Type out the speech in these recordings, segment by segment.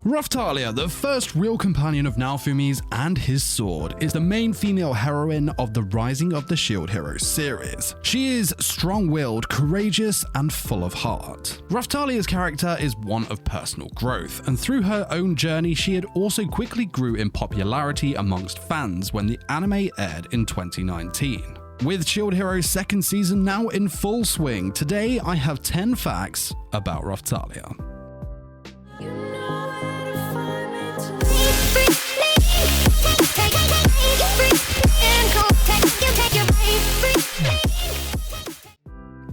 Raphtalia, the first real companion of Naofumi's and his sword, is the main female heroine of the Rising of the Shield Hero series. She is strong-willed, courageous, and full of heart. Raphtalia's character is one of personal growth, and through her own journey she had also quickly grew in popularity amongst fans when the anime aired in 2019. With Shield Hero's second season now in full swing, today I have 10 facts about Raphtalia.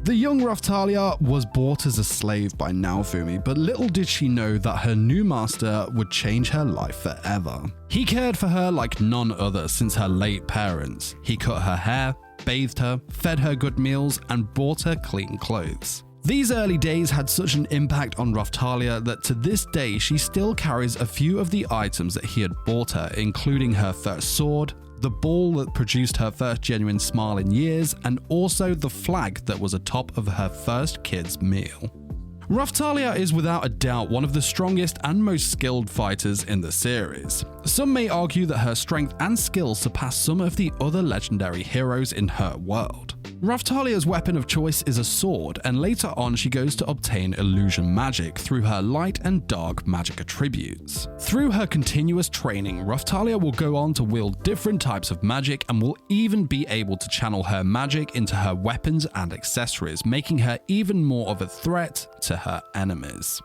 The young Raphtalia was bought as a slave by Naofumi, but little did she know that her new master would change her life forever. He cared for her like none other since her late parents. He cut her hair, bathed her, fed her good meals, and bought her clean clothes. These early days had such an impact on Raphtalia that to this day she still carries a few of the items that he had bought her, including her first sword, the ball that produced her first genuine smile in years, and also the flag that was atop of her first kid's meal. Raphtalia is without a doubt one of the strongest and most skilled fighters in the series. Some may argue that her strength and skill surpass some of the other legendary heroes in her world. Raphtalia's weapon of choice is a sword, and later on she goes to obtain illusion magic through her light and dark magic attributes. Through her continuous training, Raphtalia will go on to wield different types of magic and will even be able to channel her magic into her weapons and accessories, making her even more of a threat to her enemies.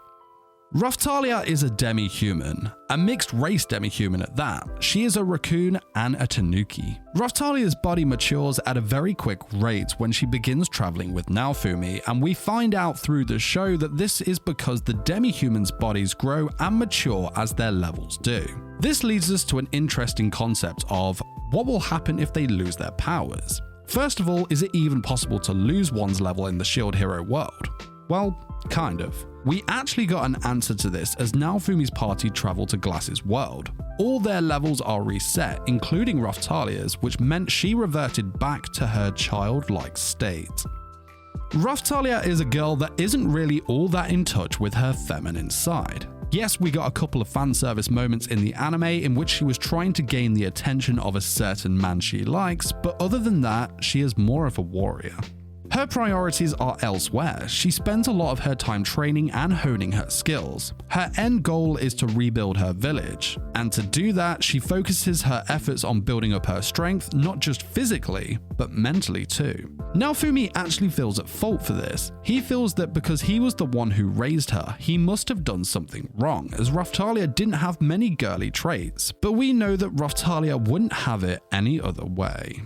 Raphtalia is a demi-human, a mixed-race demi-human at that. She is a raccoon and a tanuki. Raphtalia's body matures at a very quick rate when she begins traveling with Naofumi, and we find out through the show that this is because the demi-humans' bodies grow and mature as their levels do. This leads us to an interesting concept of what will happen if they lose their powers. First of all, is it even possible to lose one's level in the Shield Hero world? Well, kind of. We actually got an answer to this as Naofumi's party traveled to Glass's world. All their levels are reset, including Raphtalia's, which meant she reverted back to her childlike state. Raphtalia is a girl that isn't really all that in touch with her feminine side. Yes, we got a couple of fan service moments in the anime in which she was trying to gain the attention of a certain man she likes, but other than that, she is more of a warrior. Her priorities are elsewhere. She spends a lot of her time training and honing her skills. Her end goal is to rebuild her village, and to do that, she focuses her efforts on building up her strength, not just physically, but mentally too. Naofumi actually feels at fault for this. He feels that because he was the one who raised her, he must have done something wrong, as Raphtalia didn't have many girly traits, but we know that Raphtalia wouldn't have it any other way.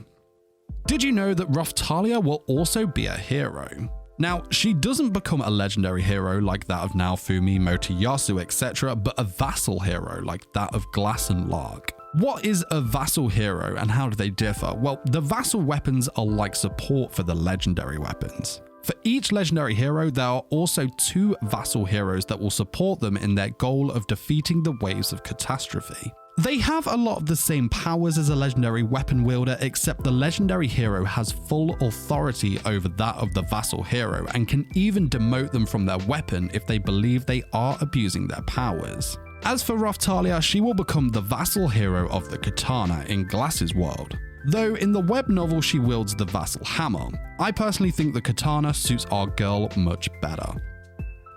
Did you know that Raphtalia will also be a hero? Now, she doesn't become a legendary hero like that of Naofumi, Motoyasu, etc., but a vassal hero like that of Glass and Lark. What is a vassal hero and how do they differ? Well, the vassal weapons are like support for the legendary weapons. For each legendary hero, there are also 2 vassal heroes that will support them in their goal of defeating the waves of catastrophe. They have a lot of the same powers as a legendary weapon wielder, except the legendary hero has full authority over that of the vassal hero and can even demote them from their weapon if they believe they are abusing their powers. As for Raphtalia, she will become the vassal hero of the katana in Glass's world. Though in the web novel she wields the vassal hammer, I personally think the katana suits our girl much better.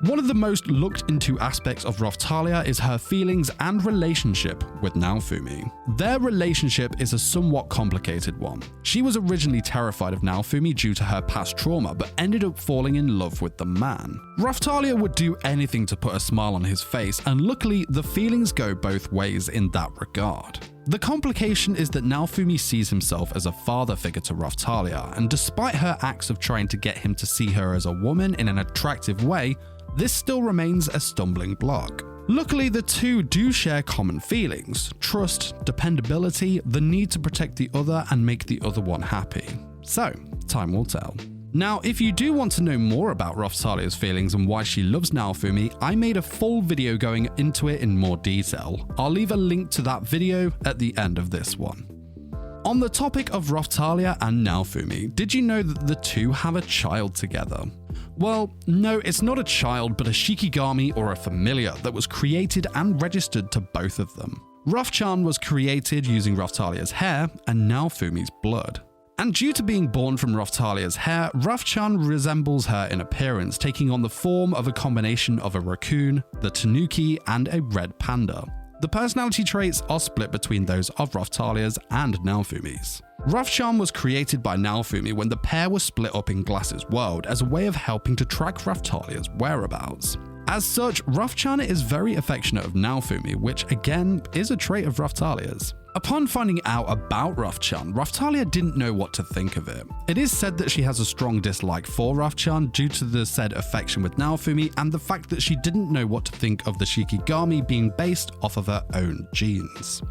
One of the most looked into aspects of Raphtalia is her feelings and relationship with Naofumi. Their relationship is a somewhat complicated one. She was originally terrified of Naofumi due to her past trauma, but ended up falling in love with the man. Raphtalia would do anything to put a smile on his face, and luckily the feelings go both ways in that regard. The complication is that Naofumi sees himself as a father figure to Raphtalia, and despite her acts of trying to get him to see her as a woman in an attractive way, this still remains a stumbling block. Luckily, the two do share common feelings: trust, dependability, the need to protect the other and make the other one happy. So, time will tell. Now, if you do want to know more about Raphtalia's feelings and why she loves Naofumi, I made a full video going into it in more detail. I'll leave a link to that video at the end of this one. On the topic of Raphtalia and Naofumi, did you know that the two have a child together? Well, no, it's not a child, but a Shikigami or a familiar that was created and registered to both of them. Raphchan was created using Raphtalia's hair and Naofumi's blood. And due to being born from Raphtalia's hair, Raphchan resembles her in appearance, taking on the form of a combination of a raccoon, the tanuki, and a red panda. The personality traits are split between those of Raphtalia's and Naofumi's. Raphchan was created by Naofumi when the pair was split up in Glass's world as a way of helping to track Raphtalia's whereabouts. As such, Raphchan is very affectionate of Naofumi, which again is a trait of Raphtalia's. Upon finding out about Raphchan, Raphtalia didn't know what to think of it. It is said that she has a strong dislike for Raphchan due to the said affection with Naofumi and the fact that she didn't know what to think of the Shikigami being based off of her own genes.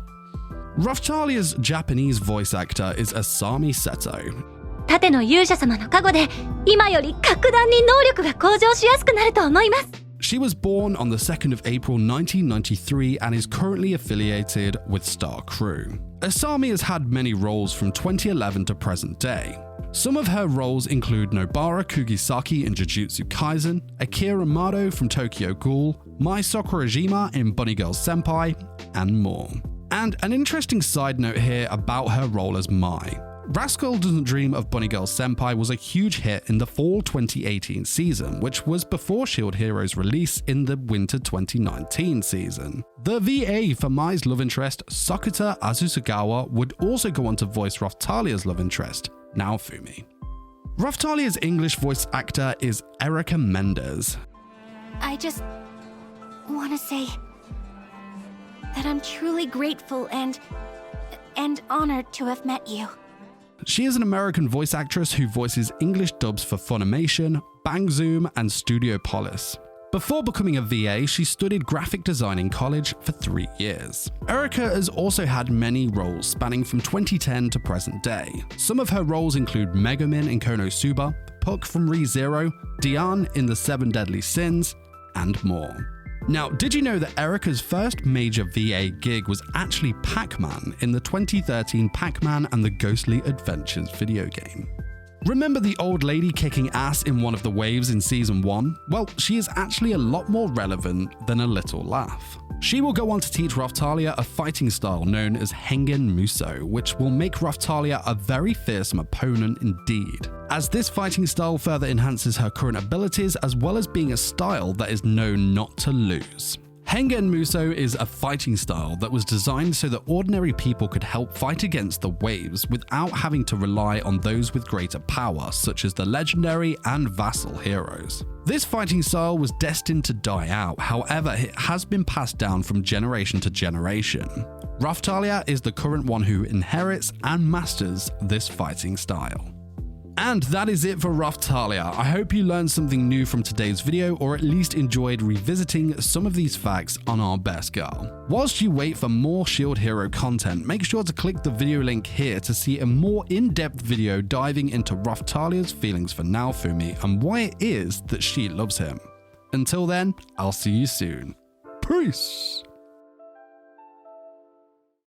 Raphtalia's Japanese voice actor is Asami Seto. 盾の勇者様の加護で今より格段に能力が向上しやすくなると思います。 She was born on the 2nd of April 1993 and is currently affiliated with Star Crew. Asami has had many roles from 2011 to present day. Some of her roles include Nobara Kugisaki in Jujutsu Kaisen, Akira Mado from Tokyo Ghoul, Mai Sakurajima in Bunny Girl Senpai, and more. And an interesting side note here about her role as Mai. Rascal Doesn't Dream of Bunny Girl Senpai was a huge hit in the fall 2018 season, which was before Shield Hero's release in the winter 2019 season. The VA for Mai's love interest, Sakuta Azusagawa, would also go on to voice Raphtalia's love interest, Naofumi. Raphtalia's English voice actor is Erica Mendez. I just want to say that I'm truly grateful and honored to have met you. She is an American voice actress who voices English dubs for Funimation, Bang Zoom, and Studio Polis. Before becoming a VA, she studied graphic design in college for 3 years. Erica has also had many roles spanning from 2010 to present day. Some of her roles include Megumin in Konosuba, Puck from Re:Zero, Diane in The Seven Deadly Sins, and more. Now, did you know that Erica's first major VA gig was actually Pac-Man in the 2013 Pac-Man and the Ghostly Adventures video game? Remember the old lady kicking ass in one of the waves in season 1? Well, she is actually a lot more relevant than a little laugh. She will go on to teach Raphtalia a fighting style known as Hengen musso, which will make Raphtalia a very fearsome opponent indeed, as this fighting style further enhances her current abilities as well as being a style that is known not to lose. Hengen musso is a fighting style that was designed so that ordinary people could help fight against the waves without having to rely on those with greater power, such as the legendary and Vassal heroes. This fighting style was destined to die out, however it has been passed down from generation to generation. Raphtalia is the current one who inherits and masters this fighting style. And that is it for Raphtalia. I hope you learned something new from today's video, or at least enjoyed revisiting some of these facts on our best girl. Whilst you wait for more Shield Hero content, make sure to click the video link here to see a more in-depth video diving into Raphtalia's feelings for Naofumi and why it is that she loves him. Until then, I'll see you soon. Peace!